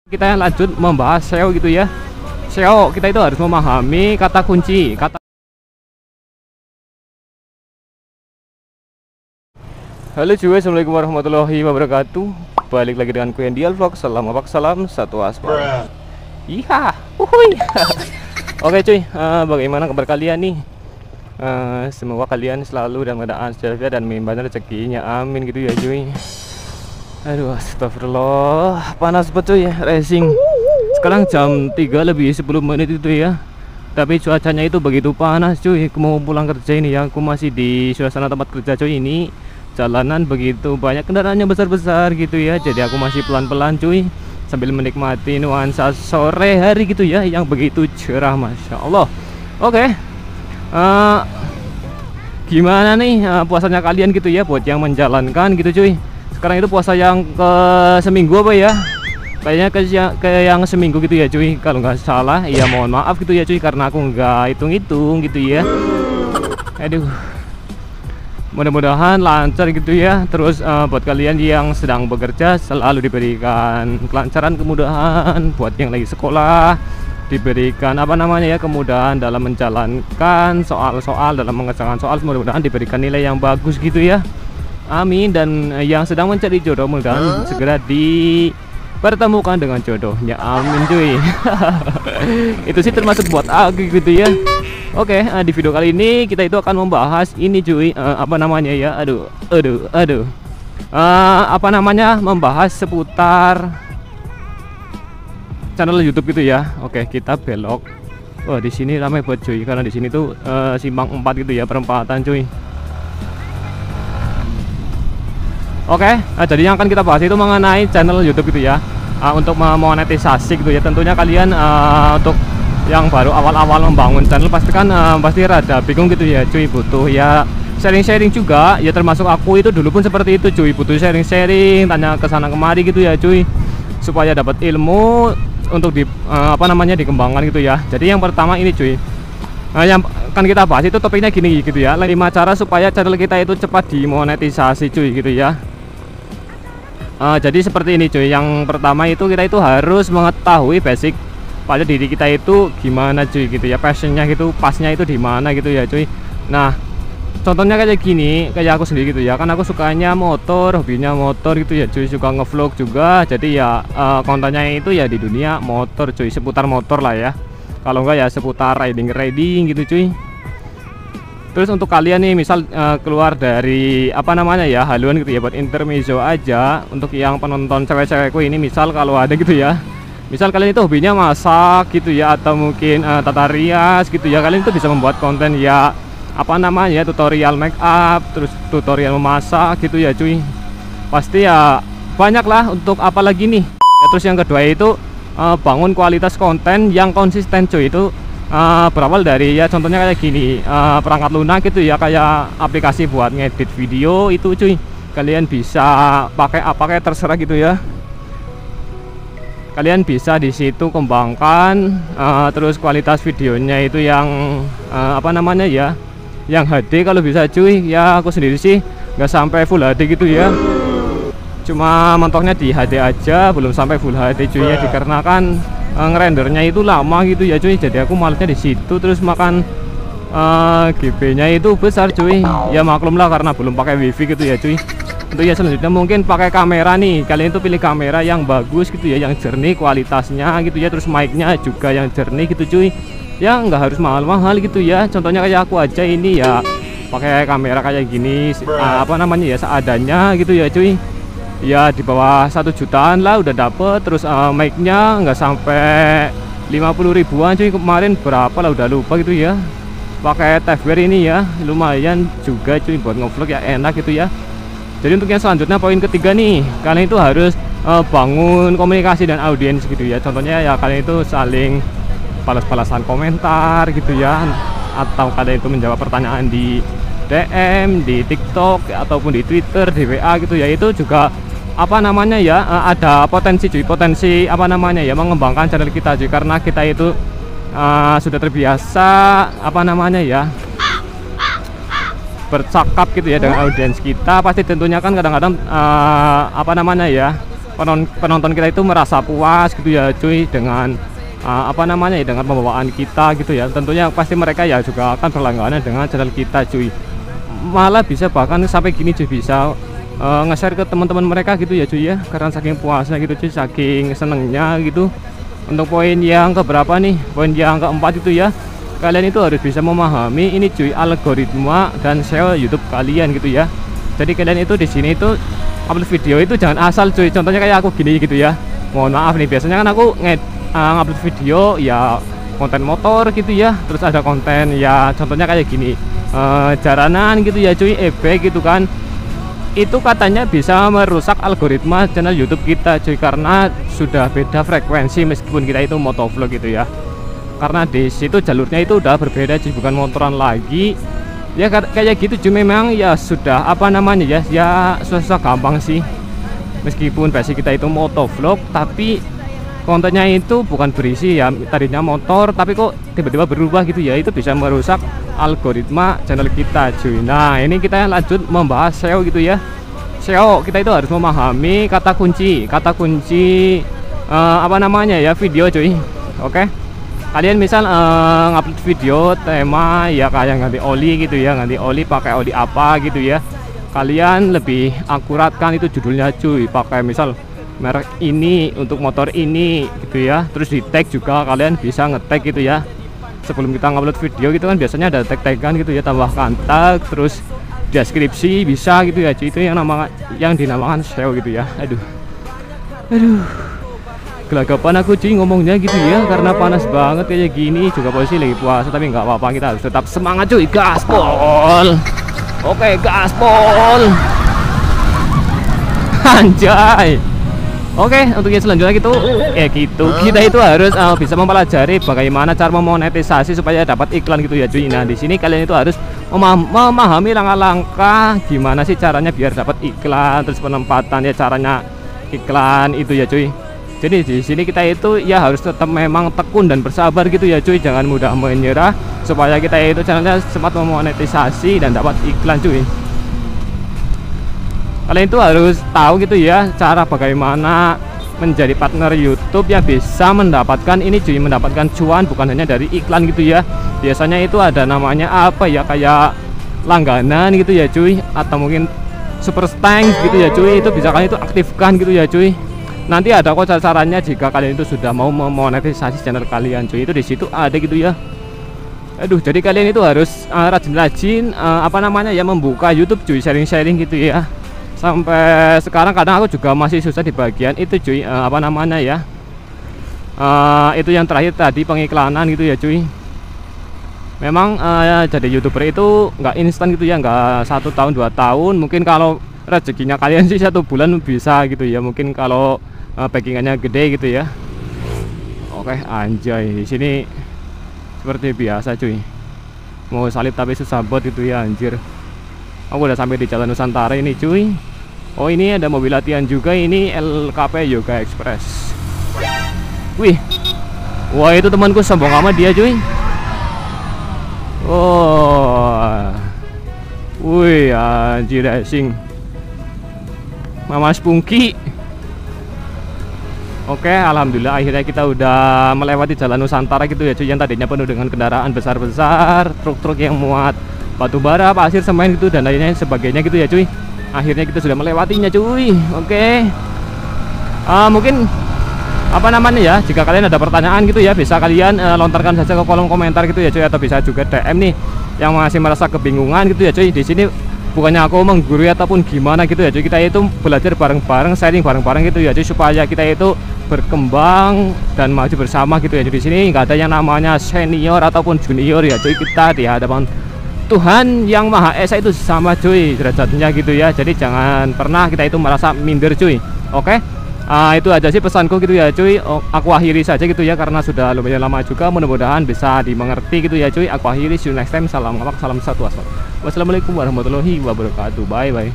Kita lanjut membahas SEO gitu ya. SEO kita itu harus memahami kata kunci, Halo cuy, assalamualaikum warahmatullahi wabarakatuh. Balik lagi dengan ku Hendial Vlog. Salam satu aspal. Iya, Oke cuy, bagaimana kabar kalian nih? Semoga kalian selalu dalam keadaan sejahtera dan melimpahkan rezekinya, amin gitu ya cuy. Aduh, astagfirullah, panas betul ya, racing. Sekarang jam 3 lebih 10 menit itu ya. Tapi cuacanya itu begitu panas cuy. Aku mau pulang kerja ini ya. Aku masih di suasana tempat kerja cuy. Ini jalanan begitu banyak kendaraannya besar-besar gitu ya. Jadi aku masih pelan-pelan cuy, sambil menikmati nuansa sore hari gitu ya, yang begitu cerah, masya Allah. Oke, gimana nih puasanya kalian gitu ya, buat yang menjalankan gitu cuy. Sekarang itu puasa yang ke seminggu apa ya? Kayaknya ke yang seminggu gitu ya cuy, kalau nggak salah. Ya mohon maaf gitu ya cuy, karena aku nggak hitung-hitung gitu ya. Aduh, mudah-mudahan lancar gitu ya. Terus buat kalian yang sedang bekerja selalu diberikan kelancaran, kemudahan. Buat yang lagi sekolah diberikan kemudahan dalam menjalankan soal-soal, dalam mengerjakan soal. Mudah-mudahan diberikan nilai yang bagus gitu ya, amin. Dan yang sedang mencari jodoh, mudah-mudahan segera dipertemukan dengan jodohnya, amin cuy. Itu sih termasuk buat aku gitu ya. Oke, di video kali ini kita itu akan membahas ini cuy, membahas seputar channel YouTube gitu ya. Oke, kita belok. Wah, di sini ramai buat cuy, karena di sini tuh simpang 4 gitu ya, perempatan cuy. Oke, jadi yang akan kita bahas itu mengenai channel YouTube gitu ya. Untuk memonetisasi gitu ya. Tentunya kalian untuk yang baru awal-awal membangun channel pasti rada bingung gitu ya cuy, butuh ya sharing-sharing juga ya, termasuk aku itu dulu pun seperti itu cuy, butuh sharing-sharing, tanya ke sana kemari gitu ya cuy, supaya dapat ilmu untuk dikembangkan gitu ya. Jadi yang pertama ini cuy, yang akan kita bahas itu topiknya gini gitu ya, 5 cara supaya channel kita itu cepat dimonetisasi cuy gitu ya. Jadi seperti ini cuy, yang pertama itu kita itu harus mengetahui basic pada diri kita itu gimana cuy gitu ya, passionnya gitu, pasnya itu di mana gitu ya cuy. Nah, contohnya kayak gini, kayak aku sendiri gitu ya, kan aku sukanya motor, hobinya motor gitu ya cuy, suka ngevlog juga. Jadi ya kontennya itu ya di dunia motor cuy, seputar motor lah ya, kalau enggak ya seputar riding gitu cuy. Terus untuk kalian nih misal keluar dari haluan gitu ya, buat intermezzo aja untuk yang penonton cewek-cewekku ini, misal kalau ada gitu ya, misal kalian itu hobinya masak gitu ya, atau mungkin tata rias gitu ya, kalian itu bisa membuat konten ya tutorial make up, terus tutorial memasak gitu ya cuy. Pasti ya banyak lah untuk apalagi nih ya. Terus yang kedua itu bangun kualitas konten yang konsisten cuy. Itu berawal dari ya contohnya kayak gini, perangkat lunak gitu ya, kayak aplikasi buat ngedit video itu cuy. Kalian bisa pakai terserah gitu ya. Kalian bisa di situ kembangkan, terus kualitas videonya itu yang yang HD kalau bisa cuy. Ya aku sendiri sih nggak sampai full HD gitu ya, cuma mentoknya di HD aja, belum sampai full HD cuy ya, dikarenakan ngerendernya itu lama gitu ya cuy. Jadi aku malesnya di situ, terus makan GB nya itu besar cuy. Ya maklum lah, karena belum pakai wifi gitu ya cuy. Untuk ya selanjutnya mungkin pakai kamera nih, kalian itu pilih kamera yang bagus gitu ya, yang jernih kualitasnya gitu ya, terus mic-nya juga yang jernih gitu cuy. Ya nggak harus mahal-mahal gitu ya. Contohnya kayak aku aja ini ya pakai kamera kayak gini, seadanya gitu ya cuy. Ya di bawah 1 jutaan lah udah dapet. Terus mic-nya nggak sampai 50 ribuan cuy, kemarin berapa lah udah lupa gitu ya. Pakai Tavware ini ya, lumayan juga cuy buat ngevlog ya, enak gitu ya. Jadi untuk yang selanjutnya, poin ketiga nih, kalian itu harus bangun komunikasi dan audiens gitu ya. Contohnya ya kalian itu saling balas-balasan komentar gitu ya, atau kalian itu menjawab pertanyaan di DM, di TikTok ataupun di Twitter, di WA gitu ya. Itu juga ada potensi cuy, mengembangkan channel kita cuy, karena kita itu sudah terbiasa bercakap gitu ya dengan audiens kita. Pasti tentunya kan kadang-kadang penonton kita itu merasa puas gitu ya cuy dengan apa namanya ya, dengan pembawaan kita gitu ya. Tentunya pasti mereka ya juga akan berlangganan dengan channel kita cuy. Malah bisa bahkan sampai gini cuy, bisa nge-share ke teman-teman mereka gitu ya cuy ya, karena saking puasnya gitu cuy, saking senengnya gitu. Untuk poin yang keberapa nih, poin yang keempat itu ya, kalian itu harus bisa memahami ini cuy, algoritma dan SEO YouTube kalian gitu ya. Jadi kalian itu di sini itu upload video itu jangan asal cuy. Contohnya kayak aku gini gitu ya, mohon maaf nih, biasanya kan aku ngupload video ya konten motor gitu ya, terus ada konten ya contohnya kayak gini, jaranan gitu ya cuy, ebek gitu kan. Itu katanya bisa merusak algoritma channel YouTube kita cuy, karena sudah beda frekuensi meskipun kita itu motovlog gitu ya. Karena di situ jalurnya itu udah berbeda cuy, bukan motoran lagi. Ya kayak gitu cuy, memang ya sudah apa namanya ya, ya susah gampang sih. Meskipun basic kita itu motovlog, tapi kontennya itu bukan berisi ya tadinya motor, tapi kok tiba-tiba berubah gitu ya, itu bisa merusak algoritma channel kita cuy. Nah ini kita lanjut membahas SEO gitu ya. SEO kita itu harus memahami kata kunci apa namanya ya, video cuy. Oke, kalian misal ngupload video tema ya kayak ganti oli gitu ya, ganti oli pakai oli apa gitu ya, kalian lebih akurat kan itu judulnya cuy, pakai misal merek ini untuk motor ini gitu ya. Terus di tag juga kalian bisa nge-tag gitu ya, sebelum kita ngupload video gitu kan biasanya ada tag-tagan gitu ya, tambahkan tag, terus deskripsi bisa gitu ya cuy. Itu yang dinamakan SEO gitu ya. Aduh gelagapan aku cuy ngomongnya gitu ya, karena panas banget kayak gini, juga posisi lagi puasa, tapi nggak apa-apa, kita harus tetap semangat cuy, gaspol. Oke, gaspol. Anjay. Oke, untuk yang selanjutnya gitu, kita itu harus bisa mempelajari bagaimana cara memonetisasi supaya dapat iklan gitu ya cuy. Nah di sini kalian itu harus memahami langkah-langkah gimana sih caranya biar dapat iklan, terus penempatan ya caranya iklan itu ya cuy. Jadi di sini kita itu ya harus tetap memang tekun dan bersabar gitu ya cuy, jangan mudah menyerah supaya kita itu channelnya sempat memonetisasi dan dapat iklan cuy. Kalian itu harus tahu gitu ya cara bagaimana menjadi partner YouTube yang bisa mendapatkan ini cuy, mendapatkan cuan bukan hanya dari iklan gitu ya. Biasanya itu ada namanya apa ya, kayak langganan gitu ya cuy, atau mungkin super thanks gitu ya cuy. Itu bisa kalian itu aktifkan gitu ya cuy. Nanti ada kok caranya jika kalian itu sudah mau memonetisasi channel kalian cuy, itu di situ ada gitu ya. Aduh, jadi kalian itu harus rajin-rajin apa namanya ya, membuka YouTube cuy, sharing-sharing gitu ya. Sampai sekarang kadang aku juga masih susah di bagian itu cuy, apa namanya ya, itu yang terakhir tadi pengiklanan gitu ya cuy. Memang jadi YouTuber itu nggak instan gitu ya, nggak 1 tahun 2 tahun. Mungkin kalau rezekinya kalian sih 1 bulan bisa gitu ya, mungkin kalau backingannya gede gitu ya. Oke, anjay, di sini seperti biasa cuy, mau salib tapi susah bot gitu ya anjir. Aku udah sampai di Jalan Nusantara ini cuy. Oh ini ada mobil latihan juga, ini LKP Yoga Express. Wih, wah itu temanku sombong amat dia cuy. Oh, wih anjir racing Mama Spunky. Oke, alhamdulillah akhirnya kita udah melewati Jalan Nusantara gitu ya cuy, yang tadinya penuh dengan kendaraan besar-besar, truk-truk yang muat batu bara, pasir, semen gitu dan lainnya sebagainya gitu ya cuy. Akhirnya kita sudah melewatinya cuy. Oke, mungkin apa namanya ya, jika kalian ada pertanyaan gitu ya, bisa kalian lontarkan saja ke kolom komentar gitu ya cuy, atau bisa juga DM nih yang masih merasa kebingungan gitu ya cuy. Di sini bukannya aku menggurui ataupun gimana gitu ya cuy, kita itu belajar bareng-bareng, sharing bareng-bareng gitu ya cuy, supaya kita itu berkembang dan maju bersama gitu ya. Di sini nggak ada yang namanya senior ataupun junior ya cuy, kita di hadapan Tuhan yang Maha Esa itu sama cuy derajatnya gitu ya. Jadi jangan pernah kita itu merasa minder cuy. Oke, itu aja sih pesanku gitu ya cuy. Aku akhiri saja gitu ya, karena sudah lumayan lama juga. Mudah-mudahan bisa dimengerti gitu ya cuy. Aku akhiri, see you next time. Salam ngamak, salam satu asal. Wassalamualaikum warahmatullahi wabarakatuh. Bye bye.